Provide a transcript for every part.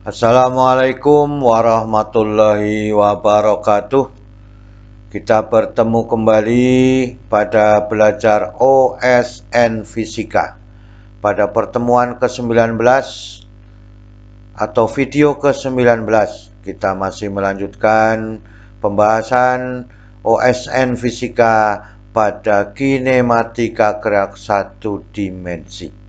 Assalamualaikum warahmatullahi wabarakatuh. Kita bertemu kembali pada belajar OSN Fisika. Pada pertemuan ke-19 atau video ke-19, kita masih melanjutkan pembahasan OSN Fisika pada kinematika gerak satu dimensi.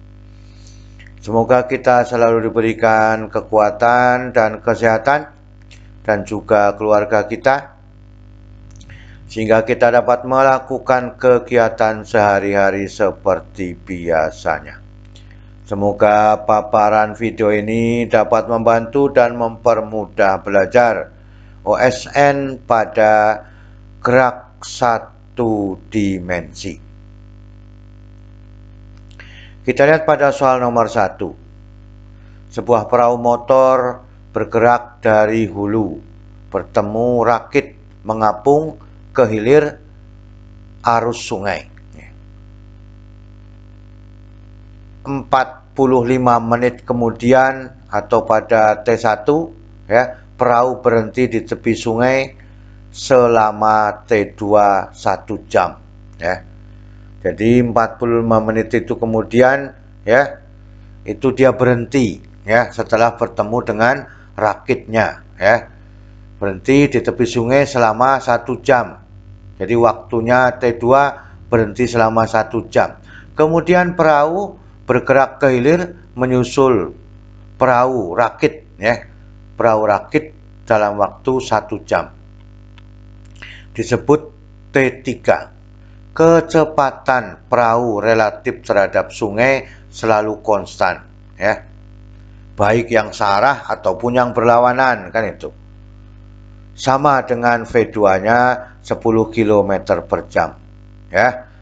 Semoga kita selalu diberikan kekuatan dan kesehatan dan juga keluarga kita, sehingga kita dapat melakukan kegiatan sehari-hari seperti biasanya. Semoga paparan video ini dapat membantu dan mempermudah belajar OSN pada gerak satu dimensi. Kita lihat pada soal nomor 1. Sebuah perahu motor bergerak dari hulu, bertemu rakit mengapung ke hilir arus sungai. 45 menit kemudian atau pada T1, perahu berhenti di tepi sungai selama T2 1 jam. Jadi 45 menit itu kemudian itu dia berhenti setelah bertemu dengan rakitnya, berhenti di tepi sungai selama 1 jam. Jadi waktunya T2 berhenti selama 1 jam. Kemudian perahu bergerak ke hilir menyusul perahu rakit, perahu rakit dalam waktu 1 jam. Disebut T3. Kecepatan perahu relatif terhadap sungai selalu konstan, baik yang searah ataupun yang berlawanan, kan itu. Sama dengan V2-nya 10 km per jam,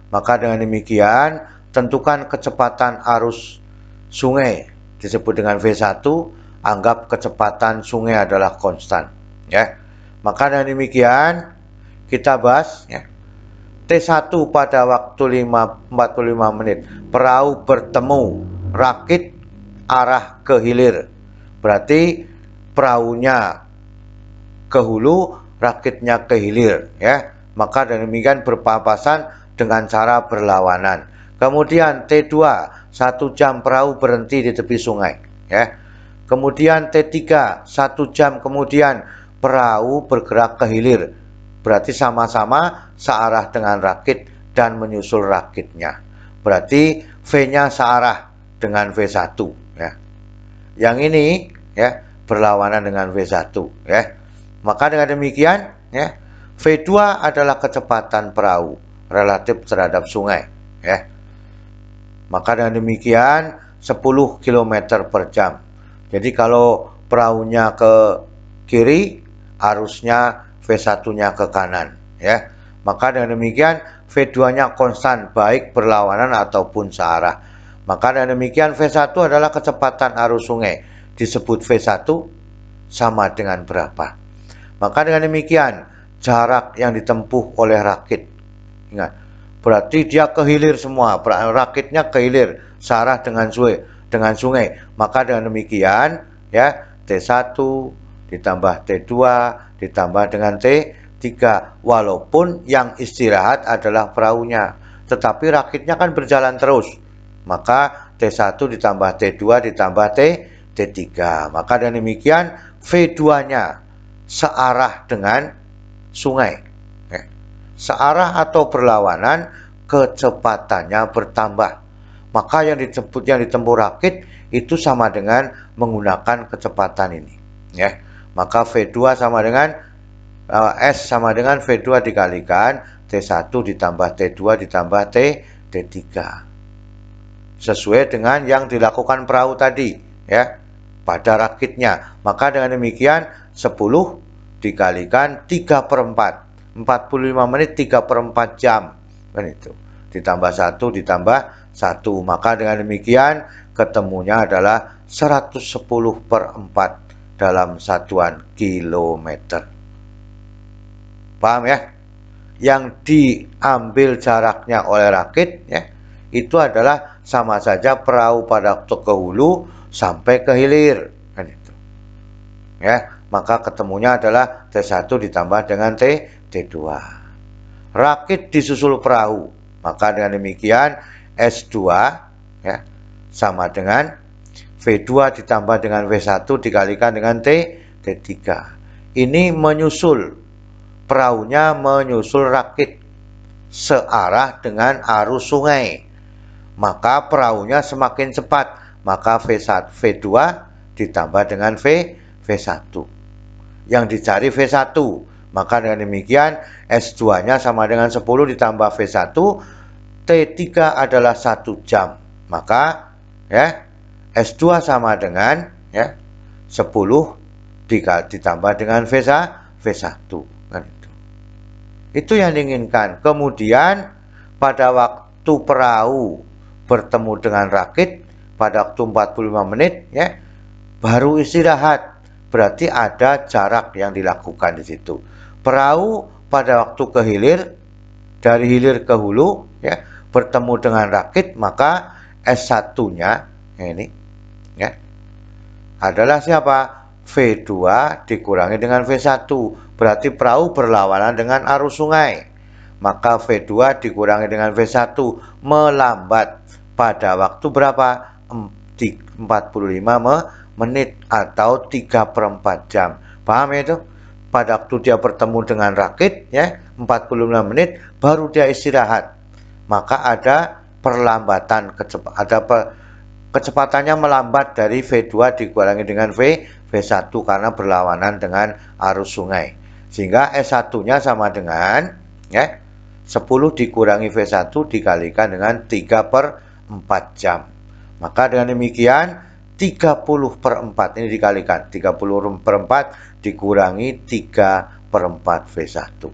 Maka dengan demikian tentukan kecepatan arus sungai, disebut dengan V1. Anggap kecepatan sungai adalah konstan, Maka dengan demikian kita bahas, T1 pada waktu 45 menit, perahu bertemu rakit arah ke hilir. Berarti perahunya ke hulu, rakitnya ke hilir, Maka demikian berpapasan dengan cara berlawanan. Kemudian T2, 1 jam perahu berhenti di tepi sungai, Kemudian T3, 1 jam kemudian perahu bergerak ke hilir. Berarti sama-sama searah dengan rakit dan menyusul rakitnya. Berarti V-nya searah dengan V1, Yang ini berlawanan dengan V1, Maka dengan demikian V2 adalah kecepatan perahu relatif terhadap sungai, Maka dengan demikian 10 km per jam. Jadi kalau perahunya ke kiri, arusnya V1-nya ke kanan, Maka dengan demikian V2-nya konstan baik berlawanan ataupun searah. Maka dengan demikian V1 adalah kecepatan arus sungai, disebut V1 sama dengan berapa. Maka dengan demikian jarak yang ditempuh oleh rakit, ingat, berarti dia ke hilir semua, rakitnya ke hilir, searah dengan sungai. Maka dengan demikian T1 ditambah T2 ditambah dengan T3, walaupun yang istirahat adalah perahunya, tetapi rakitnya kan berjalan terus. Maka T1 ditambah T2 ditambah T3. Maka dengan demikian V2-nya searah dengan sungai, searah atau berlawanan, kecepatannya bertambah. Maka yang ditempuh rakit itu sama dengan menggunakan kecepatan ini, Maka V2 sama dengan S sama dengan V2 dikalikan T1 ditambah T2 ditambah T3. Sesuai dengan yang dilakukan perahu tadi, pada rakitnya. Maka dengan demikian 10 dikalikan 3/4. 45 menit 3/4 jam. Kan itu. Ditambah 1 ditambah 1. Maka dengan demikian ketemunya adalah 110/4 dalam satuan kilometer. Paham ya? Yang diambil jaraknya oleh rakit itu adalah sama saja perahu pada waktu ke hulu sampai ke hilir, kan itu. ya, maka ketemunya adalah T1 ditambah dengan T2. Rakit disusul perahu, maka dengan demikian S2 ya sama dengan V2 ditambah dengan V1 dikalikan dengan T3. Ini menyusul, perahunya menyusul rakit searah dengan arus sungai, maka perahunya semakin cepat, maka V2 ditambah dengan V1. Yang dicari V1, maka dengan demikian S2 nya sama dengan 10 ditambah V1, T3 adalah 1 jam, maka ya S2 sama dengan ya 10 ditambah dengan V1 kan itu. Itu yang diinginkan. Kemudian pada waktu perahu bertemu dengan rakit pada waktu 45 menit ya baru istirahat. Berarti ada jarak yang dilakukan di situ. Perahu pada waktu ke hilir, dari hilir ke hulu ya bertemu dengan rakit, maka S1-nya ini ya adalah siapa? V2 dikurangi dengan V1. Berarti perahu berlawanan dengan arus sungai. Maka V2 dikurangi dengan V1 melambat pada waktu berapa? 45 menit atau 3/4 jam. Paham ya itu? Pada waktu dia bertemu dengan rakit ya 45 menit baru dia istirahat. Maka ada perlambatan kecepatannya melambat dari V2 dikurangi dengan V1 karena berlawanan dengan arus sungai. Sehingga S1-nya sama dengan ya 10 dikurangi V1 dikalikan dengan 3/4 jam. Maka dengan demikian 30/4 ini dikalikan 30/4 dikurangi 3/4 V1.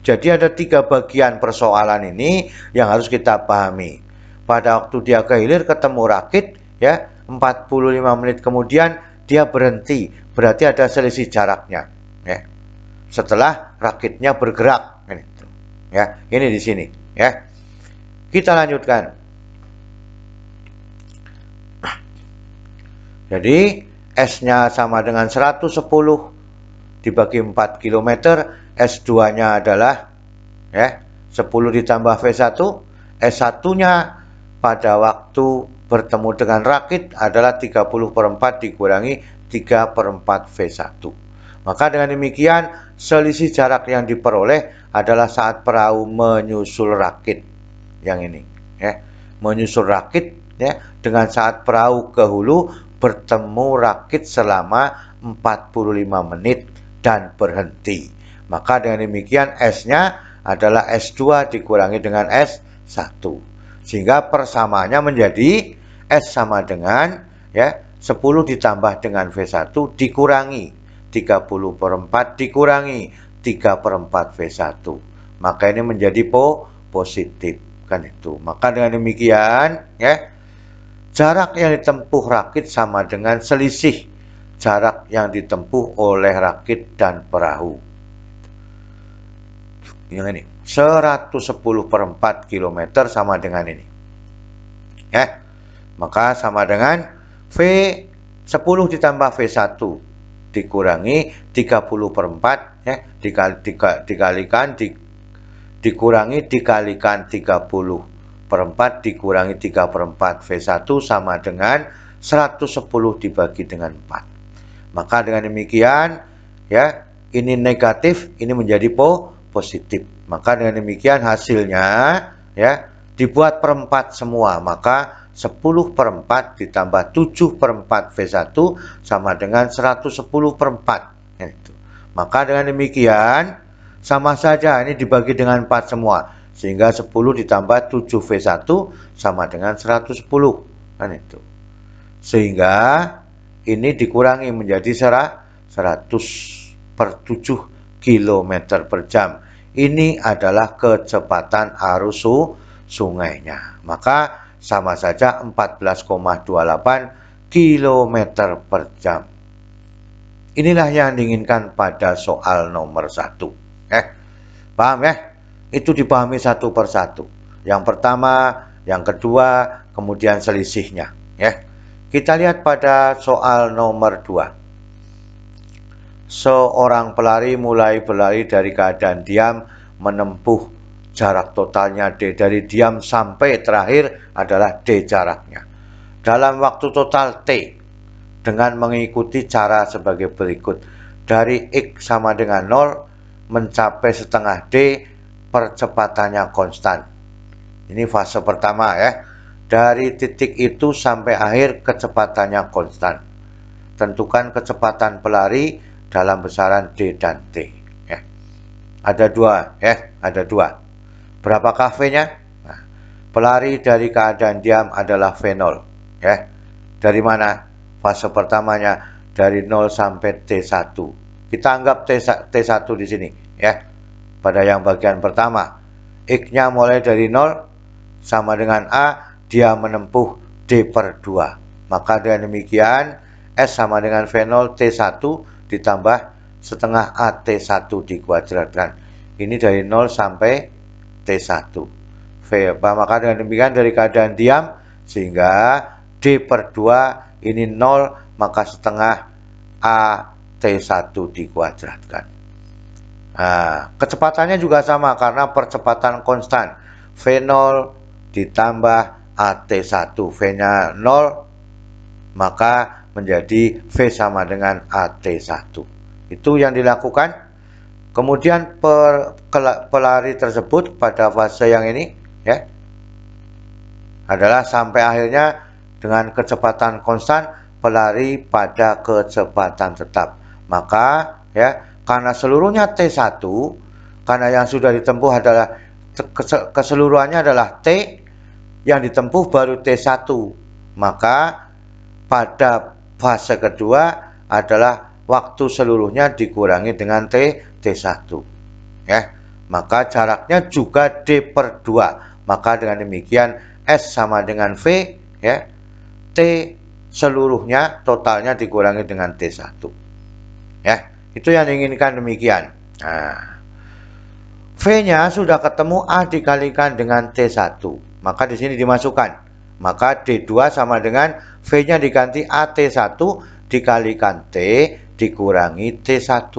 Jadi ada 3 bagian persoalan ini yang harus kita pahami. Pada waktu dia ke hilir ketemu rakit ya 45 menit kemudian dia berhenti, berarti ada selisih jaraknya ya. Setelah rakitnya bergerak gitu. Ya, ini di sini ya. Kita lanjutkan. Jadi S-nya sama dengan 110 dibagi 4 km, S2-nya adalah ya 10 ditambah V1, S1-nya pada waktu bertemu dengan rakit adalah 30/4 dikurangi 3/4 V1. Maka dengan demikian selisih jarak yang diperoleh adalah saat perahu menyusul rakit yang ini ya. Menyusul rakit ya dengan saat perahu ke hulu bertemu rakit selama 45 menit dan berhenti. Maka dengan demikian S-nya adalah S2 dikurangi dengan S1. Sehingga persamaannya menjadi S sama dengan ya 10 ditambah dengan V1 dikurangi 30/4 dikurangi 3/4 V1. Maka ini menjadi positif kan itu. Maka dengan demikian ya jarak yang ditempuh rakit sama dengan selisih jarak yang ditempuh oleh rakit dan perahu. Yang ini 110/4 km sama dengan ini. Ya. Maka sama dengan V10 ditambah V1 dikurangi 30/4 ya dikalikan dikurangi dikalikan 30/4 dikurangi 3/4 V1 sama dengan 110 dibagi dengan 4. Maka dengan demikian ya ini negatif, ini menjadi positif. Maka dengan demikian hasilnya ya dibuat per 4 semua. Maka 10/4 ditambah 7/4 V1 sama dengan 110/4 itu. Maka dengan demikian sama saja ini dibagi dengan 4 semua. Sehingga 10 ditambah 7 V1 sama dengan 110 kan itu. Sehingga ini dikurangi menjadi 100/7 km per jam. Ini adalah kecepatan arus sungainya. Maka sama saja 14,28 km per jam. Inilah yang diinginkan pada soal nomor 1. Paham ya? Itu dipahami satu persatu. Yang pertama, yang kedua, kemudian selisihnya. Ya. Kita lihat pada soal nomor 2. seorang pelari mulai berlari dari keadaan diam menempuh jarak totalnya D. Dari diam sampai terakhir adalah D jaraknya. Dalam waktu total T dengan mengikuti cara sebagai berikut. Dari X sama dengan 0 mencapai setengah D, percepatannya konstan. Ini fase pertama ya. Dari titik itu sampai akhir kecepatannya konstan. Tentukan kecepatan pelari dalam besaran D dan T ya. Ada dua ya, ada dua. Berapakah V-nya? Nah, pelari dari keadaan diam adalah V0 ya. Dari mana? Fase pertamanya dari 0 sampai T1. Kita anggap T1 di sini ya. Pada yang bagian pertama, X-nya mulai dari 0 sama dengan A, dia menempuh D per 2. Maka dengan demikian S sama dengan V0 T1 ditambah setengah AT1 dikuadratkan. Ini dari 0 sampai T1. Maka dengan demikian dari keadaan diam sehingga D per 2 ini 0, maka setengah AT1 dikuadratkan. Nah, kecepatannya juga sama karena percepatan konstan. V0 ditambah AT1. V-nya 0, maka menjadi V sama dengan AT1. Itu yang dilakukan. Kemudian pelari tersebut pada fase yang ini ya adalah sampai akhirnya dengan kecepatan konstan pelari pada kecepatan tetap. Maka ya karena seluruhnya T1, karena yang sudah ditempuh adalah keseluruhannya adalah T, yang ditempuh baru T1. Maka pada fase kedua adalah waktu seluruhnya dikurangi dengan T1 ya. Maka jaraknya juga D per 2. Maka dengan demikian S sama dengan V ya. T seluruhnya totalnya dikurangi dengan T1 ya. Itu yang diinginkan demikian. Nah, V-nya sudah ketemu A dikalikan dengan T1. Maka di sini dimasukkan. Maka D2 sama dengan V-nya diganti AT1 dikalikan T dikurangi T1.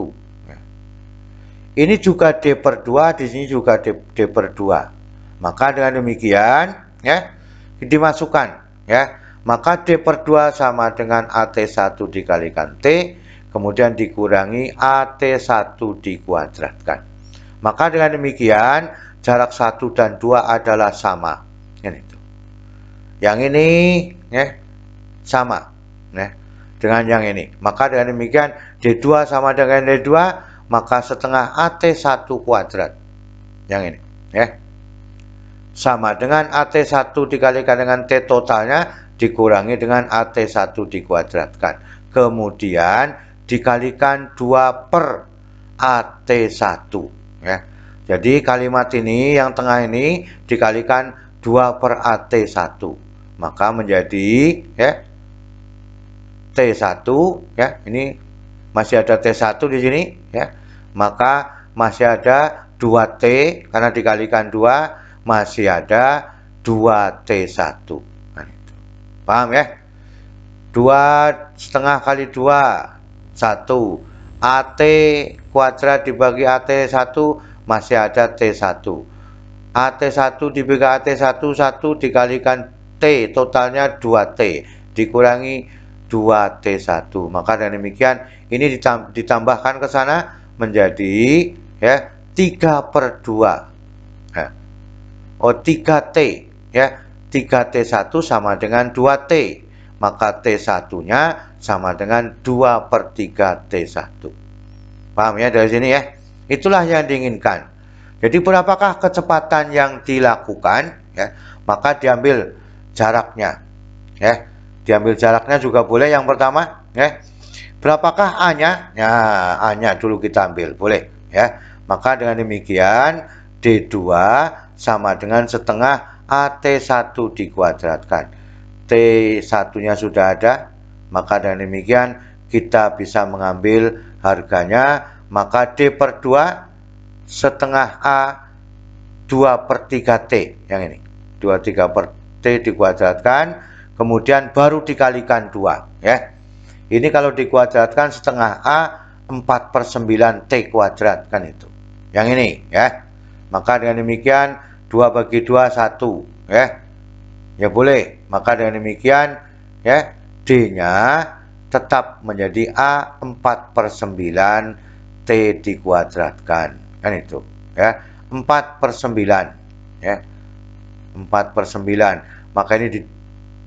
Ini juga D per 2, di sini juga D per 2. Maka dengan demikian ya dimasukkan ya. Maka D per 2 sama dengan AT1 dikalikan T, kemudian dikurangi AT1 dikuadratkan. Maka dengan demikian jarak 1 dan 2 adalah sama. Yang ini ya sama ya dengan yang ini. Maka dengan demikian D2 sama dengan D2, maka setengah AT1 kuadrat. Yang ini ya sama dengan AT1 dikalikan dengan T totalnya dikurangi dengan AT1 dikuadratkan. Kemudian dikalikan 2 per AT1 ya. Jadi kalimat ini yang tengah ini dikalikan 2 per AT1. Maka menjadi ya T1 ya. Ini masih ada T1 di sini ya. Maka masih ada 2T karena dikalikan 2 masih ada 2T1. Nah, itu. Paham ya? 2 setengah kali 2 1. AT kuadrat dibagi AT1 masih ada T1. AT1 dibagi AT1 1 dikalikan T totalnya 2T dikurangi 2T1. Maka dengan demikian ini ditambahkan ke sana menjadi ya 3 per 2 ya. Oh 3T ya. 3T1 sama dengan 2T. Maka T1 nya sama dengan 2 per 3 T1. Paham ya dari sini ya. Itulah yang diinginkan. Jadi berapakah kecepatan yang dilakukan ya. Maka diambil jaraknya ya. Diambil jaraknya juga boleh yang pertama ya. Berapakah A-nya? Ya, A-nya dulu kita ambil, boleh ya. Maka dengan demikian D2 sama dengan setengah AT1 dikuadratkan. T1-nya sudah ada, maka dengan demikian kita bisa mengambil harganya. Maka D per 2 setengah A 2 per 3T yang ini. 23 per T dikuadratkan, kemudian baru dikalikan 2 ya. Ini kalau dikuadratkan setengah A 4/9 T kuadrat, kan itu. Yang ini ya. Maka dengan demikian 2 bagi 2 1 ya. Ya boleh. Maka dengan demikian ya D-nya tetap menjadi A 4/9 T dikuadratkan. Kan itu ya. 4/9 ya. 4/9. Maka ini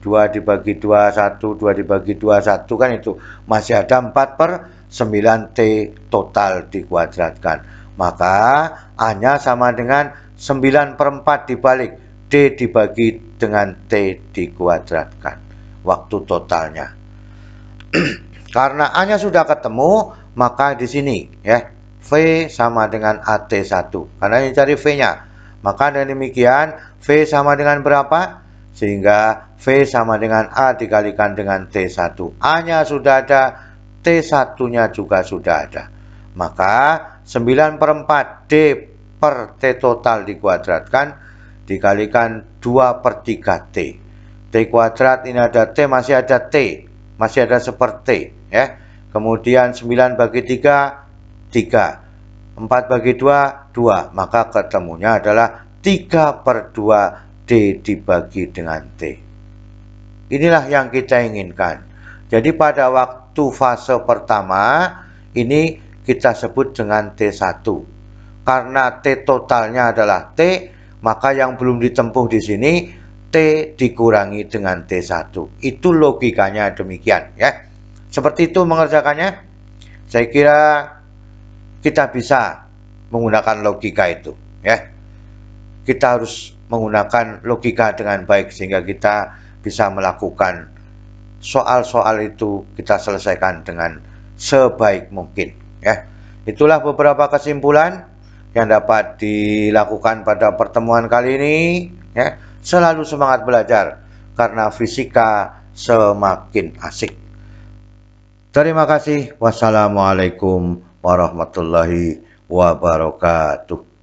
2 dibagi 2 1, 2 dibagi 2 1, kan itu masih ada 4/9 T total dikuadratkan. Maka A-nya sama dengan 9/4 dibalik D dibagi dengan T dikuadratkan. Waktu totalnya. Karena A-nya sudah ketemu, maka di sini ya V sama dengan AT1. Karena ini cari V-nya. Maka dengan demikian V sama dengan berapa? Sehingga V sama dengan A dikalikan dengan T1. A-nya sudah ada, T1-nya juga sudah ada. Maka 9/4 D per T total dikuadratkan dikalikan 2/3 T. T kuadrat ini ada T, masih ada T, masih ada seperti ya. Kemudian 9 bagi 3, 3. 4 bagi 2, 2. Maka ketemunya adalah 3/2 D dibagi dengan T. Inilah yang kita inginkan. Jadi pada waktu fase pertama ini kita sebut dengan T1. Karena T totalnya adalah T, maka yang belum ditempuh di sini T dikurangi dengan T1. Itu logikanya demikian ya. Seperti itu mengerjakannya. Saya kira kita bisa menggunakan logika itu ya. Kita harus menggunakan logika dengan baik sehingga kita bisa melakukan soal-soal itu kita selesaikan dengan sebaik mungkin ya. Itulah beberapa kesimpulan yang dapat dilakukan pada pertemuan kali ini ya. Selalu semangat belajar karena fisika semakin asik. Terima kasih. Wassalamualaikum warahmatullahi wabarakatuh.